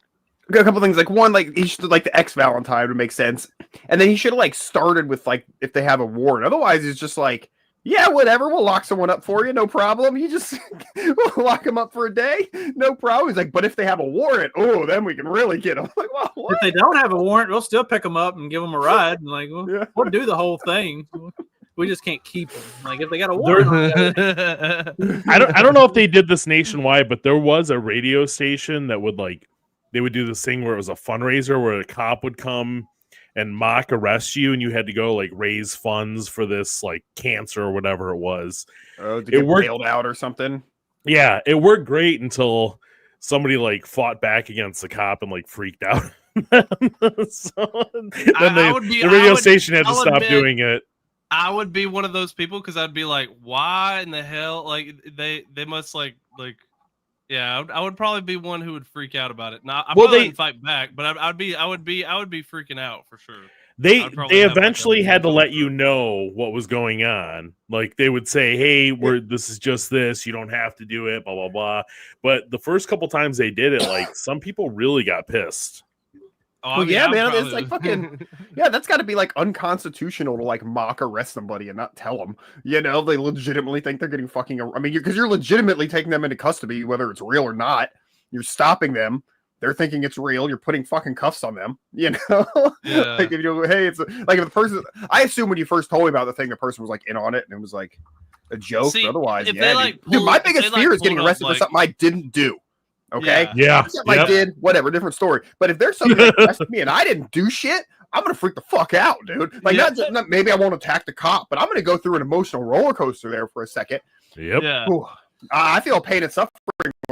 a couple things. Like one, like he should like the ex-Valentine would make sense, and then he should have like started with like if they have a warrant. Otherwise, it's just like, yeah, whatever. We'll lock someone up for you, no problem. You just we'll lock them up for a day, no problem. He's like, but if they have a warrant, oh, then we can really get them. Like, well, what? If they don't have a warrant, we'll still pick them up and give them a ride. And like, we'll do the whole thing. We just can't keep them. Like if they got a warrant, I don't know if they did this nationwide, but there was a radio station that would like they would do this thing where it was a fundraiser where a cop would come and mock arrest you, and you had to go like raise funds for this like cancer or whatever it was. Oh, to get bailed out or something. Yeah, it worked great until somebody like fought back against the cop and like freaked out. So then the radio station had to stop doing it. I would be one of those people because I'd be like, why in the hell? Like they must like yeah. I would probably be one who would freak out about it. Now I probably wouldn't fight back, but I would be freaking out for sure. They eventually had to let you know what was going on. Like they would say, "Hey, this is just this. You don't have to do it." Blah blah blah. But the first couple times they did it, like some people really got pissed. Oh, well, yeah, man, it's like fucking yeah. That's got to be like unconstitutional to like mock arrest somebody and not tell them. You know, they legitimately think they're getting fucking. I mean, because you're legitimately taking them into custody, whether it's real or not. You're stopping them. They're thinking it's real. You're putting fucking cuffs on them. You know, like if you hey, it's like if the person. I assume when you first told me about the thing, the person was like in on it and it was like a joke. See, but otherwise, if yeah, they, like, dude, my pull- biggest if they, fear like, is getting pulled up, arrested for like- something I didn't do. Okay. Yeah. Something I did, whatever, different story. But if there's something that arrested me and I didn't do shit, I'm gonna freak the fuck out, dude. Like, not maybe I won't attack the cop, but I'm gonna go through an emotional roller coaster there for a second. Yep. Yeah. Ooh. I feel pain and suffering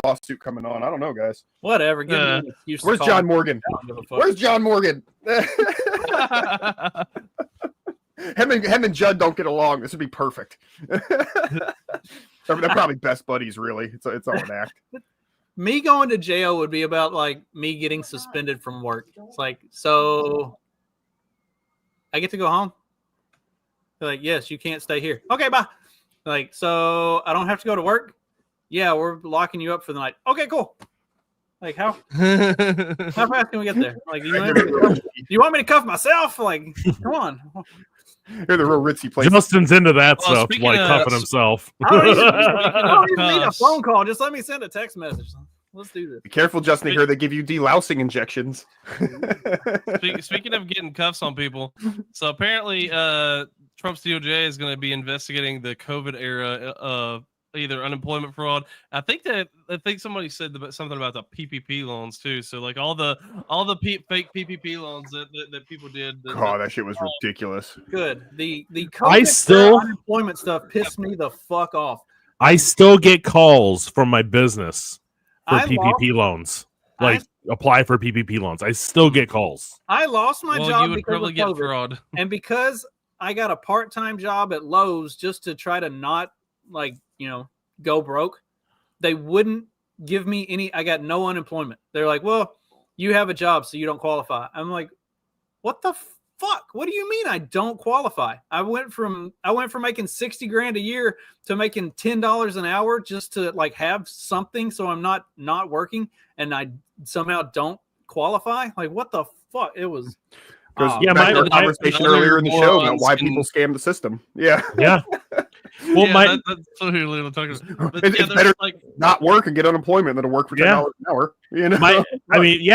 lawsuit coming on. I don't know, guys. whatever. Give me an excuse to Where's call John him. Morgan? I don't give a fuck. Where's John Morgan? him and Judd don't get along. This would be perfect. They're probably best buddies, really. It's all an act. Me going to jail would be about like me getting suspended from work. It's like, so I get to go home. They're like, yes, you can't stay here. Okay, bye. Like, so I don't have to go to work. Yeah, we're locking you up for the night. Okay, cool. Like, how fast can we get there? Like, you want me to cuff myself? Like, come on. They're the real ritzy place. Justin's into that Well, stuff, speaking like of- cuffing himself. I don't even need a phone call. Just let me send a text message. Let's do this. Be careful, Justin. Here they give you delousing injections. Speaking of getting cuffs on people, so apparently Trump's DOJ is going to be investigating the COVID era either unemployment fraud. I think somebody said something about the PPP loans too. So like all the fake PPP loans that people did. Oh, that shit was ridiculous. Good. The COVID era unemployment stuff pissed me the fuck off. I still get calls from my business for PPP loans. Like apply for PPP loans. I still get calls. I lost my job you would because probably of get COVID. fraud. And because I got a part-time job at Lowe's just to try to not go broke, they wouldn't give me any. I got no unemployment. They're like, well, you have a job, so you don't qualify. I'm like, what the fuck? What do you mean I don't qualify? I went from making 60 grand a year to making $10 an hour just to like have something, so I'm not working, and I somehow don't qualify. Like, what the fuck? It was. Because my conversation earlier in the show about why people scam the system. Yeah. Yeah. Well, yeah, that's what we were talking about. But It's better like not work and get unemployment than to work for $10 an hour. You know,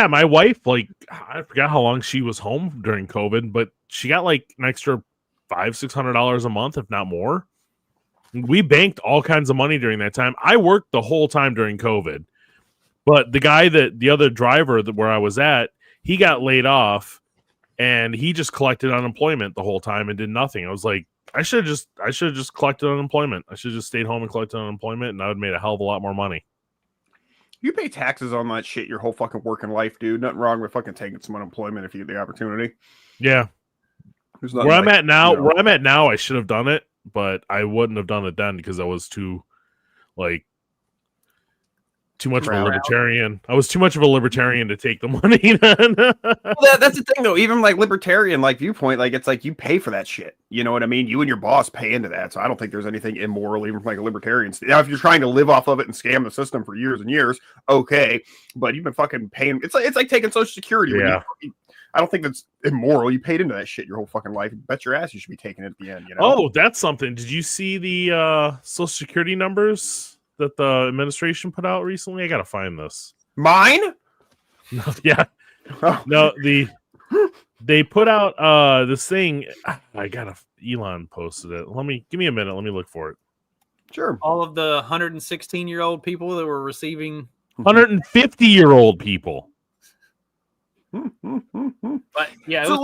my wife, like, I forgot how long she was home during COVID, but she got like an extra $500-600 a month, if not more. We banked all kinds of money during that time. I worked the whole time during COVID, but the other driver where I was at, he got laid off, and he just collected unemployment the whole time and did nothing. I was like, I should have just collected unemployment. I should have just stayed home and collected unemployment, and I would have made a hell of a lot more money. You pay taxes on that shit your whole fucking working life, dude. Nothing wrong with fucking taking some unemployment if you get the opportunity. Yeah. Where I'm at now, I should have done it, but I wouldn't have done it then because I was too much of a libertarian. I was too much of a libertarian to take the money. Well, that's the thing, though. Even like libertarian viewpoint, like it's like you pay for that shit. You know what I mean? You and your boss pay into that. So I don't think there's anything immoral, even from like a libertarian. Now, if you're trying to live off of it and scam the system for years and years, okay. But you've been fucking paying. It's like taking Social Security. Yeah. I don't think that's immoral. You paid into that shit your whole fucking life. Bet your ass you should be taking it at the end. You know? Oh, that's something. Did you see the Social Security numbers that the administration put out recently? I gotta find this. Mine? No, yeah. No, they put out this thing. Elon posted it. Give me a minute. Let me look for it. Sure. All of the 116-year-old people that were receiving 150-year-old people. But yeah, So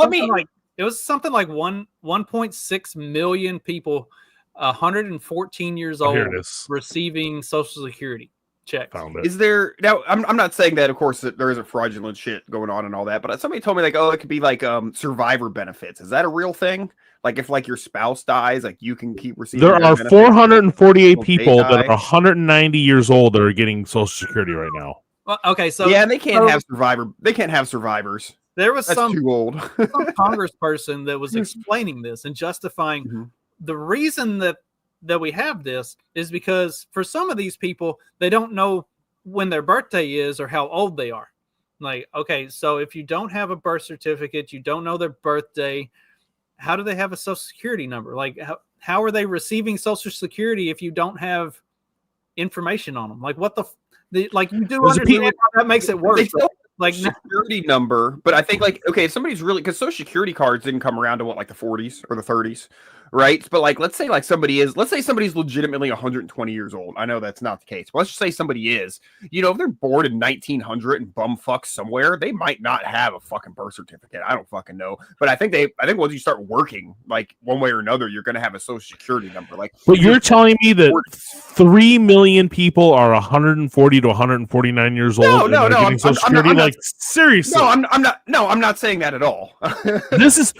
it was something like 1.6 million people 114 years old Here it is. receiving Social Security checks. Found it. Is there now? I'm not saying that, of course, that there isn't fraudulent shit going on and all that, but somebody told me like, oh, it could be like survivor benefits. Is that a real thing? Like if like your spouse dies, like you can keep receiving. There are 448 people that are 190 years old that are getting Social Security right now. Well, okay, so yeah, and they can't have survivor. They can't have survivors. There was That's too old. some congressperson that was explaining this and justifying the reason that we have this is because for some of these people, they don't know when their birthday is or how old they are. Like, okay, so if you don't have a birth certificate, you don't know their birthday, how do they have a Social Security number? Like, how are they receiving Social Security if you don't have information on them? Like, what like you do understand how that makes it worse. Like security number, but I think like, okay, if somebody's really, because Social Security cards didn't come around to what, like the 40s or the 30s, right? But like, let's say somebody's legitimately 120 years old. I know that's not the case, but let's just say somebody is, you know, if they're born in 1900 and bumfuck somewhere, they might not have a fucking birth certificate. I don't fucking know, but I think once you start working, like one way or another, you're going to have a Social Security number. Like, but you're telling me that 3 million people are 140 to 149 years old. No, getting Social Security? I'm not, like seriously. No, I'm not saying that at all. This is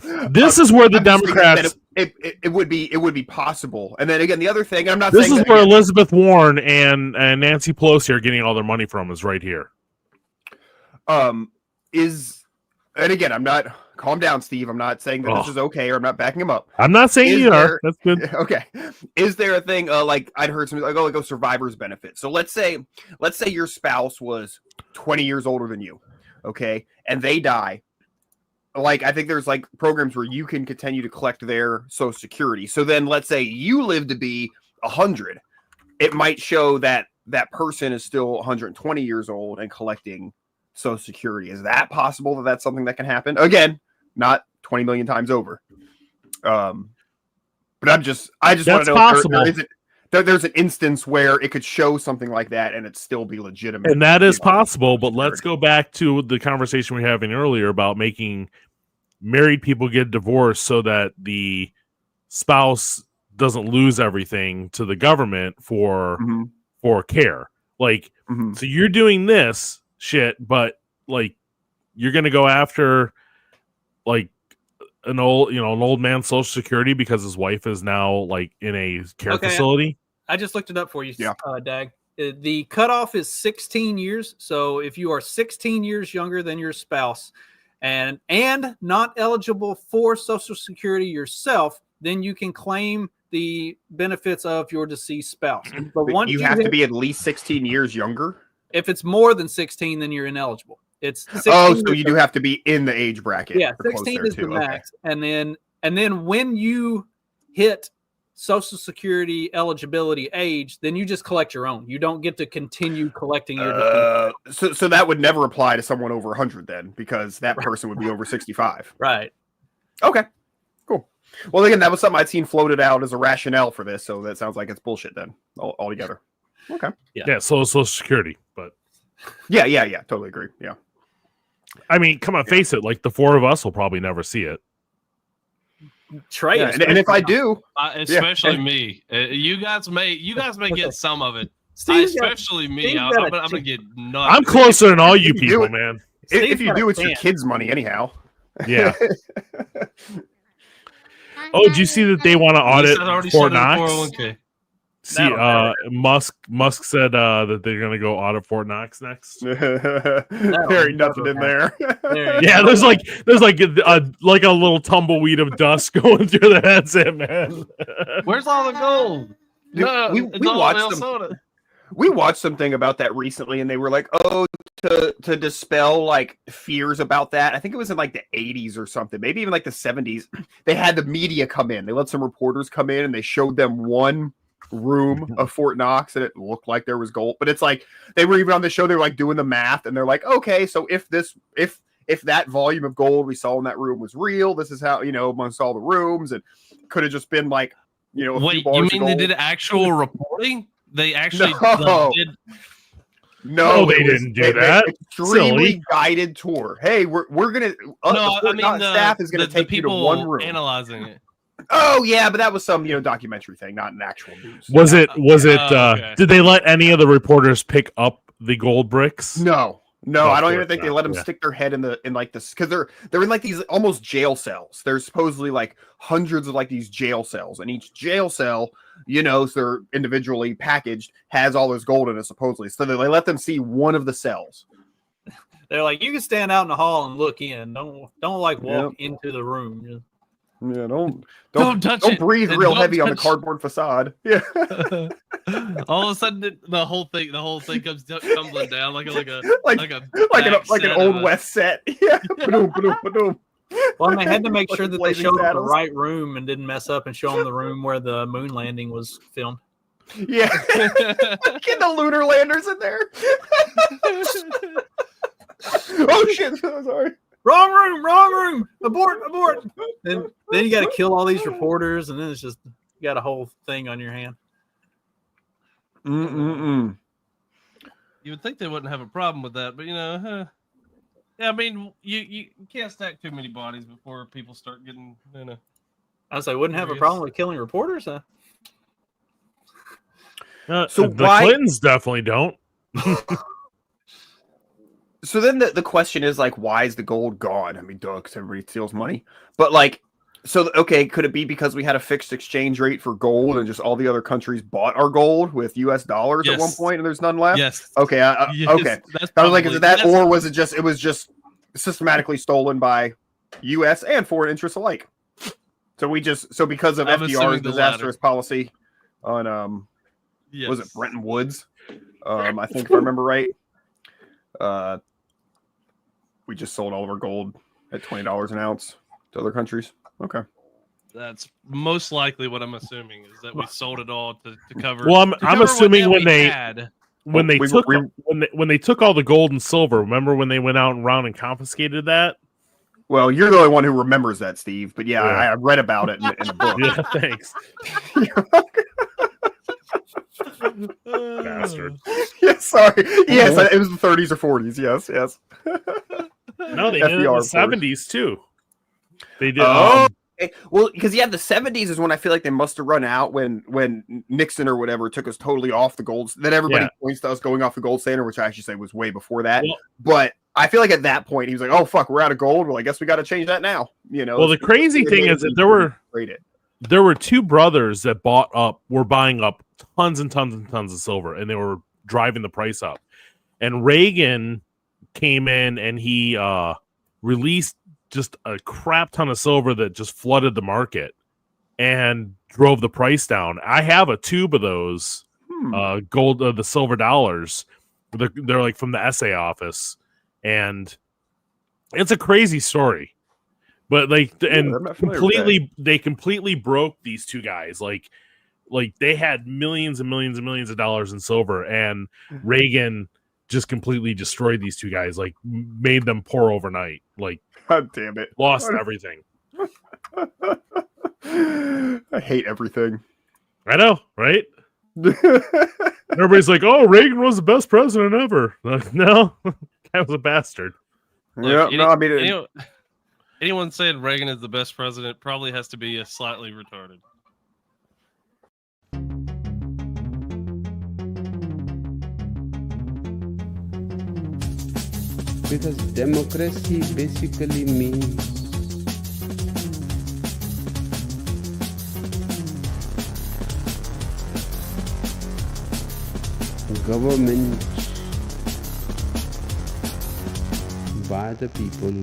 where the Democrats. It would be possible. And then again, the other thing, I'm not this saying is where Elizabeth Warren and Nancy Pelosi are getting all their money from, is right here. And again, I'm not, calm down, Steve. I'm not saying that this is okay, or I'm not backing him up. I'm not saying you are. That's good. Okay. Is there a thing like I'd heard something like, oh, survivor's benefit. So let's say your spouse was 20 years older than you, okay, and they die. Like, I think there's like programs where you can continue to collect their Social Security. So then let's say you live to be 100. It might show that that person is still 120 years old and collecting Social Security. Is that possible that that's something that can happen? Again, not 20 million times over. But I just want to know if there's an instance where it could show something like that and it still be legitimate. And that is possible, but let's go back to the conversation we were having earlier about making married people get divorced so that the spouse doesn't lose everything to the government for care. Like, so you're doing this shit, but like you're going to go after like an old man's Social Security because his wife is now like in a care facility. I just looked it up for you, Dag. The cutoff is 16 years. So if you are 16 years younger than your spouse and not eligible for Social Security yourself, then you can claim the benefits of your deceased spouse. But once you have to be at least 16 years younger. If it's more than 16, then you're ineligible. It's 16 so you do have to be in the age bracket. Yeah, 16 is the max, and then when you hit Social Security eligibility age, then you just collect your own. You don't get to continue collecting your. So that would never apply to someone over 100 then, because that person would be over 65. Right. Okay. Cool. Well, again, that was something I'd seen floated out as a rationale for this, so that sounds like it's bullshit then altogether. Okay. Yeah. Social Security, but yeah, totally agree. Yeah. I mean, come on, face it. Like the four of us will probably never see it. Trey, and if I do, especially me, you guys may get some of it. Especially me, I'm gonna get nuts. I'm closer than all you people, man. If you do, it's your kids' money anyhow. Yeah. Oh, did you see that they want to audit Fort Knox? See, Musk said that they're gonna go audit Fort Knox next. There ain't nothing in there. Yeah, there's like a little tumbleweed of dust going through the headset, man. Where's all the gold? No, we watched something about that recently, and they were like, "Oh, to dispel like fears about that." I think it was in like the 80s or something, maybe even like the 70s. They had the media come in. They let some reporters come in, and they showed them one room of Fort Knox, and it looked like there was gold. But it's like they were even on the show. They were like doing the math, and they're like, "Okay, so if that volume of gold we saw in that room was real, this is how amongst all the rooms, and could have just been like Wait, you mean they did actual reporting? They actually did. No, they didn't do that. Extremely guided tour. Hey, we're gonna. The staff is gonna take you to one room. Analyzing it. Oh yeah, but that was some documentary thing, not an actual news. Was it? Okay. Did they let any of the reporters pick up the gold bricks? No, I don't even think they let them stick their head in like this, because they're in like these almost jail cells. There's supposedly like hundreds of like these jail cells, and each jail cell, so they're individually packaged, has all this gold in it supposedly. So they let them see one of the cells. They're like, you can stand out in the hall and look in. Don't like walk into the room. Yeah, don't breathe real heavy on the cardboard facade. Yeah. All of a sudden, the whole thing comes tumbling down like an old West set. Yeah. Well, and they had to make sure that they showed up the right room and didn't mess up and show them the room where the moon landing was filmed. Yeah. Get the lunar landers in there. Oh shit! Sorry. Wrong room, abort. Then you got to kill all these reporters, and then it's just you got a whole thing on your hand. You would think they wouldn't have a problem with that, but yeah, I mean, you can't stack too many bodies before people start getting. I was like, wouldn't have a problem with killing reporters, huh? So the Clintons definitely don't. So then the question is like, why is the gold gone? I mean, duh, because everybody steals money. But like, could it be because we had a fixed exchange rate for gold and just all the other countries bought our gold with US dollars at one point and there's none left? Yes. Okay. Okay. I was like, is it that, or was it just systematically stolen by US and foreign interests alike? So because of FDR's disastrous policy on was it Bretton Woods? I think if I remember right. We just sold all of our gold at $20 an ounce to other countries. Okay. That's most likely what I'm assuming, is that we sold it all to cover. Well, I'm assuming when they took all the gold and silver. Remember when they went out and around and confiscated that? Well, you're the only one who remembers that, Steve. But I read about it in a book. Yeah, thanks. Bastard. Yes, sorry. Yes, it was the 30s or 40s. Yes. No, they did it in the 70s too. They did. Well, because the 70s is when I feel like they must have run out when Nixon or whatever took us totally off the gold. Then everybody points to us going off the gold standard, which I actually say was way before that. Well, but I feel like at that point he was like, "Oh fuck, we're out of gold. Well, I guess we got to change that now." Well, the crazy thing is that there were two brothers that were buying up tons and tons and tons of silver, and they were driving the price up. And Reagan came in and he released just a crap ton of silver that just flooded the market and drove the price down. I have a tube of those gold, the silver dollars. They're like from the SA office, and it's a crazy story. But like, they completely broke these two guys. Like they had millions and millions and millions of dollars in silver, and Reagan just completely destroyed these two guys. Like, made them poor overnight. Like, God damn it, lost everything. I hate everything. I know, right? Everybody's like, "Oh, Reagan was the best president ever." No, that was a bastard. Look, Yeah, no, I mean, anyone saying Reagan is the best president probably has to be slightly retarded. Because democracy basically means government by the people,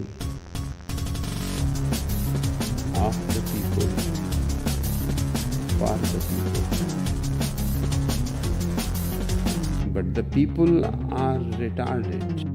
of the people, for the people. But the people are retarded.